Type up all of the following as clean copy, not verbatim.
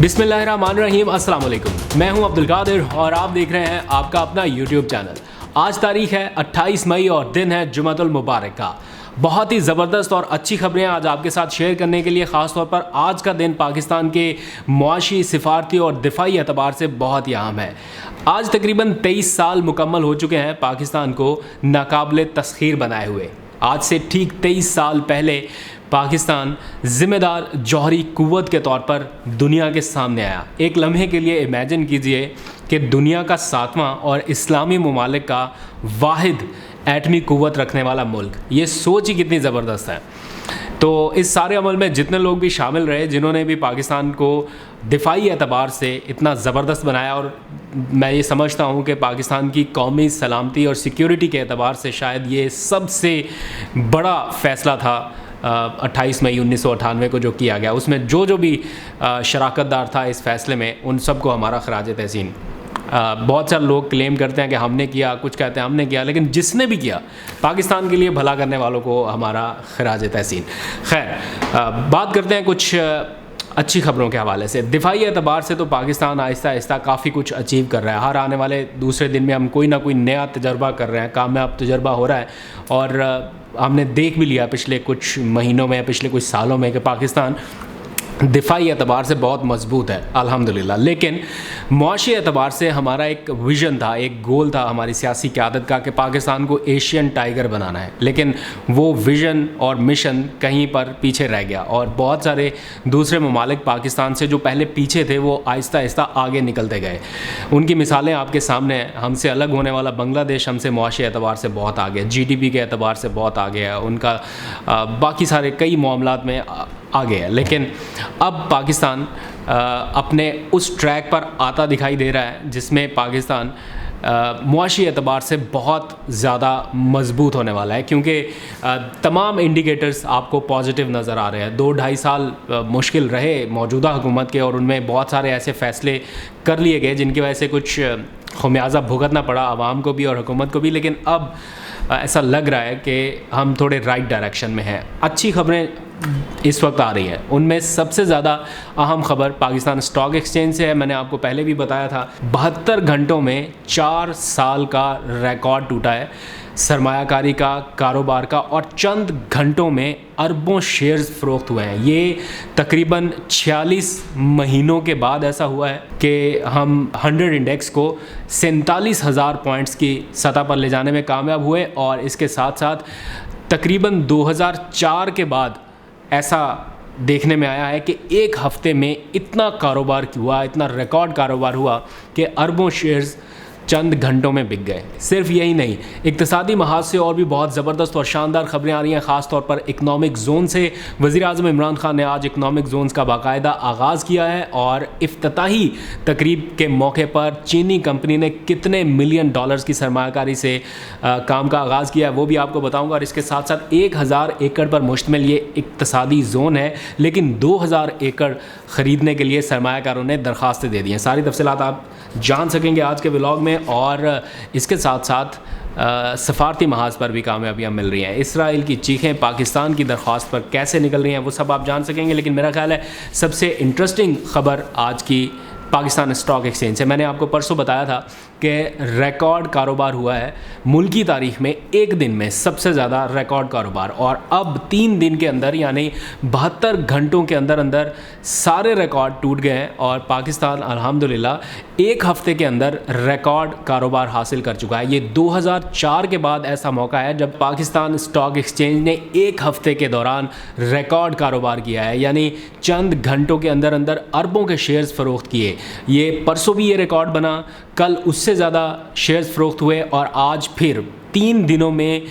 बिस्मिल्लाहिर्रहमानिर्रहीम, अस्सलाम वालेकुम। मैं हूं अब्दुल कादिर और आप देख रहे हैं आपका अपना यूट्यूब चैनल। आज तारीख है 28 मई और दिन है जुमातुल मुबारक का। बहुत ही ज़बरदस्त और अच्छी खबरें आज आपके साथ शेयर करने के लिए, ख़ास तौर पर आज का दिन पाकिस्तान के मुआशी, सिफारती और दिफाई एतबार से बहुत ही अहम है। आज तकरीबन 23 साल मुकम्मल हो चुके हैं पाकिस्तान को नाकाबिले तस्खीर बनाए हुए। आज से ठीक 23 साल पहले पाकिस्तान ज़िम्मेदार जौहरी कुव्वत के तौर पर दुनिया के सामने आया। एक लम्हे के लिए इमेजिन कीजिए कि दुनिया का 7वां और इस्लामी ममालिक का वाहिद एटमी कुव्वत रखने वाला मुल्क, ये सोच ही कितनी ज़बरदस्त है। तो इस सारे अमल में जितने लोग भी शामिल रहे, जिन्होंने भी पाकिस्तान को दिफाई एतबार से इतना ज़बरदस्त बनाया, और मैं ये समझता हूँ कि पाकिस्तान की कौमी सलामती और सिक्योरिटी के एतबार से शायद ये सबसे बड़ा फ़ैसला था 28 मई 1998 को जो किया गया। उसमें जो भी शराकतदार था इस फ़ैसले में, उन सबको हमारा खराज तहसीन। बहुत सारे लोग क्लेम करते हैं कि हमने किया, कुछ कहते हैं हमने किया, लेकिन जिसने भी किया पाकिस्तान के लिए भला करने वालों को हमारा खराज तहसीन। खैर, बात करते हैं कुछ अच्छी खबरों के हवाले से। दिफाई एतबार से तो पाकिस्तान आहिस्ता आहिस्ता काफ़ी कुछ अचीव कर रहा है। हर आने वाले दूसरे दिन में हम कोई ना कोई नया तजर्बा कर रहे हैं, कामयाब तजर्बा हो रहा है। और हमने देख भी लिया पिछले कुछ महीनों में, पिछले कुछ सालों में, कि पाकिस्तान दिफाई एतबार से बहुत मजबूत है अल्हम्दुलिल्लाह। लेकिन मुआशी एतबार से हमारा एक विज़न था, एक गोल था हमारी सियासी क़यादत का, कि पाकिस्तान को एशियन टाइगर बनाना है। लेकिन वो विज़न और मिशन कहीं पर पीछे रह गया, और बहुत सारे दूसरे ममालिक पाकिस्तान से जो पहले पीछे थे वो आहिस्ता आहिस्ता आगे निकलते गए। उनकी मिसालें आपके सामने हैं। हमसे अलग होने वाला बांग्लादेश हमसे मुआशी एतबार से बहुत आगे है, GDP के एतबार से बहुत आगे है, उनका बाकी सारे कई मामलात में आगे है। लेकिन अब पाकिस्तान अपने उस ट्रैक पर आता दिखाई दे रहा है जिसमें पाकिस्तान मुआशी एतबार से बहुत ज़्यादा मजबूत होने वाला है, क्योंकि तमाम इंडिकेटर्स आपको पॉजिटिव नज़र आ रहे हैं। 2-2.5 साल मुश्किल रहे मौजूदा हुकूमत के, और उनमें बहुत सारे ऐसे फ़ैसले कर लिए गए जिनकी वजह से कुछ खमियाजा भुगतना पड़ा आवाम को भी और हुकूमत को भी। लेकिन अब ऐसा लग रहा है कि हम थोड़े राइट डायरेक्शन में हैं। अच्छी खबरें इस वक्त आ रही हैं। उनमें सबसे ज़्यादा अहम खबर पाकिस्तान स्टॉक एक्सचेंज से है। मैंने आपको पहले भी बताया था, 72 घंटों में 4 साल का रिकॉर्ड टूटा है सरमायाकारी का, कारोबार का, और चंद घंटों में अरबों शेयर्स फ़रोख्त हुए हैं। ये तकरीबन 46 महीनों के बाद ऐसा हुआ है कि हम 100 इंडेक्स को 47,000 पॉइंट्स की सतह पर ले जाने में कामयाब हुए। और इसके साथ साथ तकरीबन 2004 के बाद ऐसा देखने में आया है कि एक हफ़्ते में इतना कारोबार हुआ, इतना रिकॉर्ड कारोबार हुआ कि अरबों शेयर्स चंद घंटों में बिक गए। सिर्फ यही नहीं, इक्तिसादी महाज से और भी बहुत ज़बरदस्त और शानदार खबरें आ रही हैं, ख़ास तौर पर इकनॉमिक ज़ोन से। वज़ीर-ए-आज़म इमरान खान ने आज इकनॉमिक ज़ोन्स का बाकायदा आगाज़ किया है, और इफ्तिताही तकरीब के मौके पर चीनी कंपनी ने कितने मिलियन डॉलर्स की सरमायाकारी से काम का आगाज़ किया है वो भी आपको बताऊँगा। और इसके साथ साथ 1000 एकड़ पर मुश्तमिल ये इक्तिसादी ज़ोन है, लेकिन 2000 एकड़ ख़रीदने के लिए सरमायाकारों ने दरख्वास्तें दे दी हैं। सारी तफसीलात आप जान सकेंगे आज के व्लॉग में। और इसके साथ साथ सफारती महाज पर भी कामयाबियाँ मिल रही हैं। इसराइल की चीखें पाकिस्तान की दरख्वास्त पर कैसे निकल रही हैं वो सब आप जान सकेंगे। लेकिन मेरा ख्याल है सबसे इंटरेस्टिंग खबर आज की पाकिस्तान स्टॉक एक्सचेंज से। मैंने आपको परसों बताया था कि रिकॉर्ड कारोबार हुआ है मुल्की तारीख में, एक दिन में सबसे ज़्यादा रिकॉर्ड कारोबार। और अब 3 दिन के अंदर, यानी 72 घंटों के अंदर अंदर सारे रिकॉर्ड टूट गए हैं, और पाकिस्तान अल्हम्दुलिल्लाह एक हफ़्ते के अंदर रिकॉर्ड कारोबार हासिल कर चुका है। ये 2004 के बाद ऐसा मौका है जब पाकिस्तान स्टॉक एक्सचेंज ने एक हफ़्ते के दौरान रिकॉर्ड कारोबार किया है, यानी चंद घंटों के अंदर अंदर अरबों के शेयर्स फ़रोख्त किए। ये परसों भी ये रिकॉर्ड बना, कल उससे ज़्यादा शेयर्स फ़रोख्त हुए, और आज फिर 3 दिनों में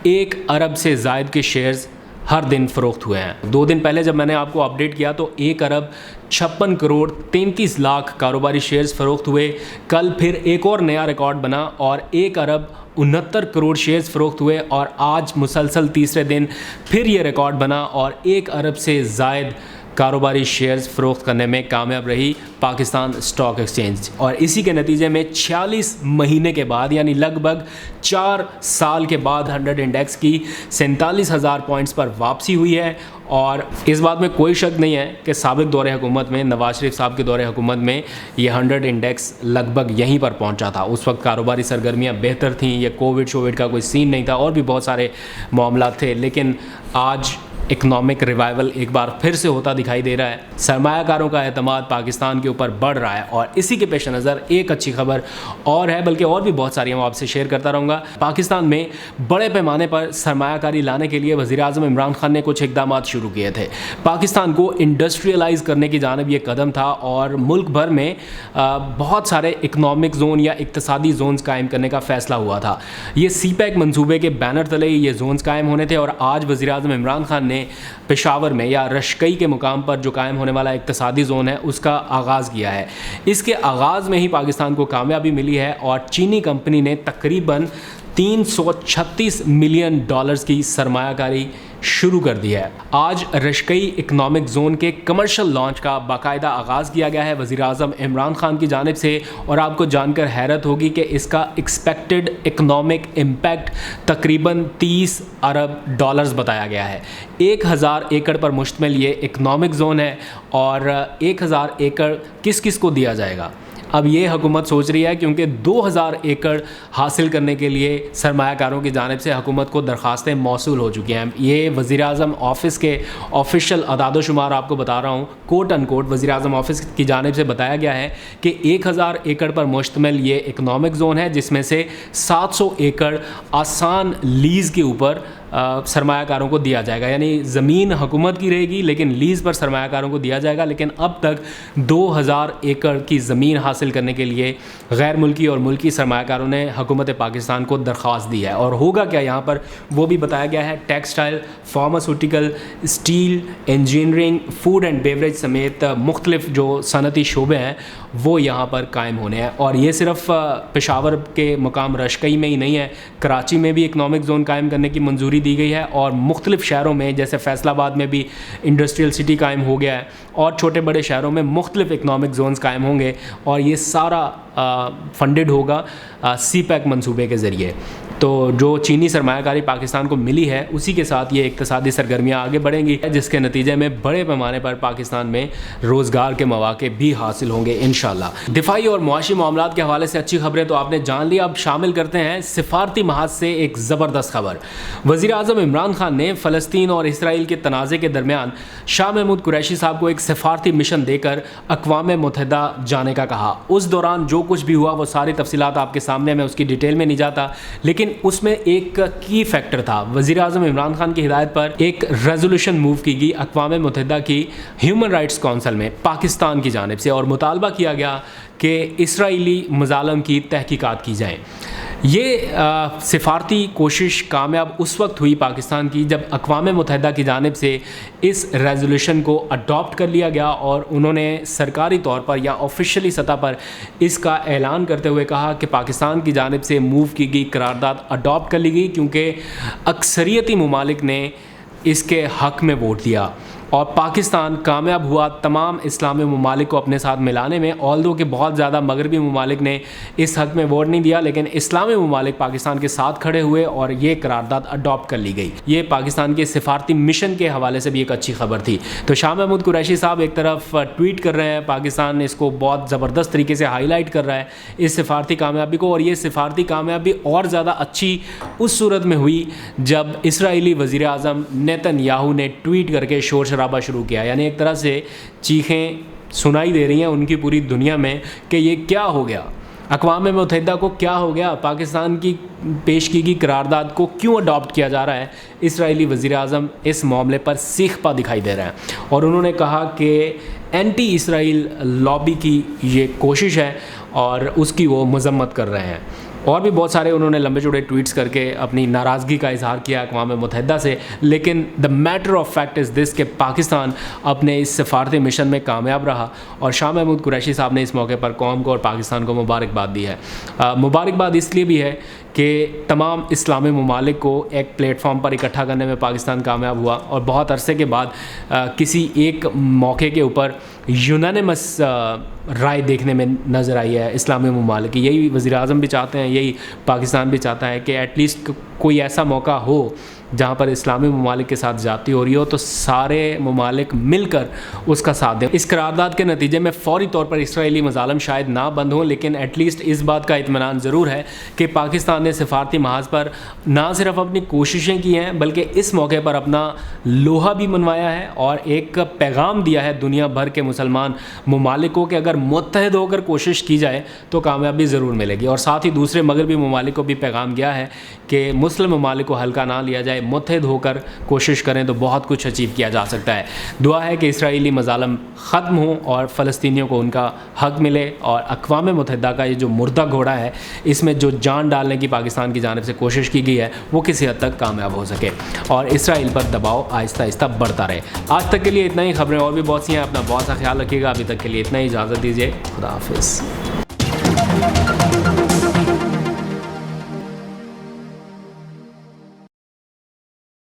1 अरब से ज़ायद के शेयर्स हर दिन फ़रोख्त हुए हैं। 2 दिन पहले जब मैंने आपको अपडेट किया तो 1 अरब 56 करोड़ 33 लाख कारोबारी शेयर्स फ़रोख्त हुए। कल फिर एक और नया रिकॉर्ड बना और 1 अरब 69 करोड़ शेयर्स फ़रोख्त हुए, और आज मुसलसल तीसरे दिन फिर ये रिकॉर्ड बना और 1 अरब से ज़ायद कारोबारी शेयर्स फ़रोख्त करने में कामयाब रही पाकिस्तान स्टॉक एक्सचेंज, और इसी के नतीजे में 46 महीने के बाद यानी लगभग 4 साल के बाद 100 इंडेक्स की 47,000 पॉइंट्स पर वापसी हुई है। और इस बात में कोई शक नहीं है कि साबिक दौरे हुकूमत में, नवाज शरीफ साहब के दौरे हुकूमत में, ये 100 इंडेक्स लगभग यहीं पर पहुंचा था। उस वक्त कारोबारी सरगर्मियां बेहतर थीं, ये कोविड का कोई सीन नहीं था और भी बहुत सारे मामला थे। लेकिन आज इकनॉमिक रिवाइवल एक बार फिर से होता दिखाई दे रहा है, सरमायाकारों का एतमाद पाकिस्तान के ऊपर बढ़ रहा है, और इसी के पेश नज़र एक अच्छी खबर और है, बल्कि और भी बहुत सारी मैं आपसे शेयर करता रहूँगा। पाकिस्तान में बड़े पैमाने पर सरमायाकारी लाने के लिए वज़ीर-ए-आज़म इमरान खान ने कुछ इकदाम शुरू किए थे। पाकिस्तान को इंडस्ट्रियलाइज़ करने की जानिब ये कदम था, और मुल्क भर में बहुत सारे इकनॉमिक जोन या इक्तसादी जोन्स कायम करने का फ़ैसला हुआ था। ये CPEC मंसूबे के बैनर तले ये जोन्स कायम होने थे, और आज वज़ीर-ए-आज़म इमरान खान ने पेशावर में या रशकई के मुकाम पर जो कायम होने वाला इक्तसादी जोन है उसका आगाज़ किया है। इसके आगाज़ में ही पाकिस्तान को कामयाबी मिली है, और चीनी कंपनी ने तकरीबन $336 मिलियन की सरमायाकारी शुरू कर दी है। आज रशकई इकनॉमिक जोन के कमर्शियल लॉन्च का बाकायदा आगाज़ किया गया है वज़ीर-ए-आज़म इमरान खान की जानिब से, और आपको जानकर हैरत होगी कि इसका एक्सपेक्टेड इकनॉमिक इम्पैक्ट तकरीबन $30 अरब बताया गया है। 1000 एकड़ पर मुश्तमिल ये इकनॉमिक जोन है, और 1000 एकड़ किस किस को दिया जाएगा, अब ये हुकूमत सोच रही है, क्योंकि 2000 एकड़ हासिल करने के लिए सरमायाकारों की जानिब से हुकूमत को दरख्वास्तें मौसूल हो चुकी हैं। ये वज़ीर-ए-आज़म ऑफ़िस के ऑफिशियल अदाद-ओ-शुमार आपको बता रहा हूँ, कोट अनकोट वज़ीर-ए-आज़म ऑफ़िस की जानिब से बताया गया है कि 1000 एकड़ पर मुश्तमिल ये इकनॉमिक जोन है, जिसमें से 700 एकड़ आसान लीज़ के ऊपर सरमायाकारों को दिया जाएगा, यानी ज़मीन हुकूमत की रहेगी लेकिन लीज़ पर सरमायाकारों को दिया जाएगा। लेकिन अब तक 2000 एकड़ की ज़मीन हासिल करने के लिए गैर मुल्की और मुल्की सरमायाकारों ने हुकूमत पाकिस्तान को दरख्वास्त दी है। और होगा क्या यहाँ पर वो भी बताया गया है। Textile, pharmaceutical, steel, engineering, food and beverage समेत मुख्तलिफ जो सनती शोबे हैं वो यहाँ पर कायम होने हैं। और ये सिर्फ पेशावर के मुकाम रशकई में ही नहीं है, कराची में भी इकनॉमिक जोन कायम करने की मंजूरी दी गई है, और मुख्तलिफ शहरों में जैसे फैसलाबाद में भी इंडस्ट्रियल सिटी कायम हो गया है, और छोटे बड़े शहरों में मुख्तलिफ इकनॉमिक जोन्स कायम होंगे, और ये सारा फंडेड होगा CPEC मंसूबे के ज़रिए। तो जो चीनी सरमायाकारी पाकिस्तान को मिली है उसी के साथ ये इक्तसादी सरगर्मियाँ आगे बढ़ेंगी, जिसके नतीजे में बड़े पैमाने पर पाकिस्तान में रोज़गार के मौके भी हासिल होंगे इंशाल्लाह। दिफाई और मुआशी मामलात के हवाले से अच्छी खबरें तो आपने जान ली, अब शामिल करते हैं सिफारती महाज से एक ज़बरदस्त खबर। वज़ीर-ए-आज़म इमरान खान ने फ़लस्तीन और इसराइल के तनाज़े के दरमियान शाह महमूद कुरैशी साहब को एक सिफारती मिशन देकर अक़वाम मुत्तहिदा जाने का कहा। उस दौरान जो कुछ भी हुआ वो सारी तफसीलात आपके सामने, मैं उसकी डिटेल में नहीं जाता, लेकिन उसमें एक की फैक्टर था। वज़ीर-ए-आज़म इमरान खान की हिदायत पर एक रेजोल्यूशन मूव की गई अक़वाम मुत्तहिदा की ह्यूमन राइट्स काउंसिल में पाकिस्तान की जानिब से, और मुतालबा किया गया कि इसराइली मज़ालम की तहकीकात की जाए। ये सिफारती कोशिश कामयाब उस वक्त हुई पाकिस्तान की जब अक़वाम मुत्तहिदा की जानिब से इस रेजोल्यूशन को अडॉप्ट कर लिया गया, और उन्होंने सरकारी तौर पर या ऑफिशियली सतह पर इसका ऐलान करते हुए कहा कि पाकिस्तान की जानिब से मूव की गई करारदाद अडॉप्ट कर ली गई, क्योंकि अक्सरियती ममालिक ने इसके हक़ में वोट दिया, और पाकिस्तान कामयाब हुआ तमाम इस्लामी ममालिक को अपने साथ मिलाने में। ऑल्दो कि बहुत ज़्यादा मगरबी ममालिक ने इस हक़ में वोट नहीं दिया, लेकिन इस्लामी ममालिक पाकिस्तान के साथ खड़े हुए और ये करारदाद अडॉप्ट कर ली गई। ये पाकिस्तान के सिफारती मिशन के हवाले से भी एक अच्छी खबर थी। तो शाह महमूद कुरैशी साहब एक तरफ ट्वीट कर रहे हैं, पाकिस्तान इसको बहुत ज़बरदस्त तरीके से हाईलाइट कर रहा है इस सिफारती कामयाबी को, और ये सिफारती कामयाबी और ज़्यादा अच्छी उस सूरत में हुई जब इसराइली वज़ीर-ए-आज़म नेतन्याहू ने ट्वीट करके शोर शराबा शुरू किया। यानी एक तरह से चीखें सुनाई दे रही हैं उनकी पूरी दुनिया में कि ये क्या हो गया, अक़वाम मुत्तहिदा को क्या हो गया, पाकिस्तान की पेश की गई करारदाद को क्यों अडॉप्ट किया जा रहा है। इसराइली वज़ीर-ए-आज़म इस मामले पर सीखपा दिखाई दे रहा है, और उन्होंने कहा कि एंटी इसराइल लॉबी की ये कोशिश है और उसकी वो मज़म्मत कर रहे हैं। और भी बहुत सारे उन्होंने लंबे चौड़े ट्वीट्स करके अपनी नाराज़गी का इजहार किया अक़वाम मुत्तहिदा से। लेकिन the matter of fact is this कि पाकिस्तान अपने इस सिफारती मिशन में कामयाब रहा, और शाह महमूद कुरैशी साहब ने इस मौके पर कौम को और पाकिस्तान को मुबारकबाद दी है। मुबारकबाद इसलिए भी है کہ تمام اسلامی ممالک کو ایک پلیٹ فارم پر اکٹھا کرنے میں پاکستان کامیاب ہوا اور بہت عرصے کے بعد کسی ایک موقع کے اوپر یونانیمس رائے دیکھنے میں نظر آئی ہے اسلامی ممالک کی. یہی وزیر اعظم بھی چاہتے ہیں, یہی پاکستان بھی چاہتا ہے کہ ایٹ لیسٹ کوئی ایسا موقع ہو جہاں پر اسلامی ممالک کے ساتھ زیادتی ہو رہی ہو تو سارے ممالک مل کر اس کا ساتھ دیں. اس قرارداد کے نتیجے میں فوری طور پر اسرائیلی مظالم شاید نہ بند ہوں, لیکن ایٹ لیسٹ اس بات کا اطمینان ضرور ہے کہ پاکستان نے سفارتی محاذ پر نہ صرف اپنی کوششیں کی ہیں بلکہ اس موقع پر اپنا لوہا بھی منوایا ہے اور ایک پیغام دیا ہے دنیا بھر کے مسلمان ممالک کو کہ اگر متحد ہو کر کوشش کی جائے تو کامیابی ضرور ملے گی. اور ساتھ ہی دوسرے مغربی ممالک کو بھی پیغام گیا ہے کہ مسلم ممالک کو ہلکا نہ لیا جائے, متحد ہو کر کوشش کریں تو بہت کچھ اچیو کیا جا سکتا ہے. دعا ہے کہ اسرائیلی مظالم ختم ہوں اور فلسطینیوں کو ان کا حق ملے اور اقوام متحدہ کا یہ جو مردہ گھوڑا ہے اس میں جو جان ڈالنے کی پاکستان کی جانب سے کوشش کی گئی ہے وہ کسی حد تک کامیاب ہو سکے اور اسرائیل پر دباؤ آہستہ آہستہ بڑھتا رہے. آج تک کے لیے اتنا ہی. خبریں اور بھی بہت سی ہیں, اپنا بہت سا خیال رکھیے گا. ابھی تک کے لیے اتنا ہی, اجازت دیجیے. خدا حافظ.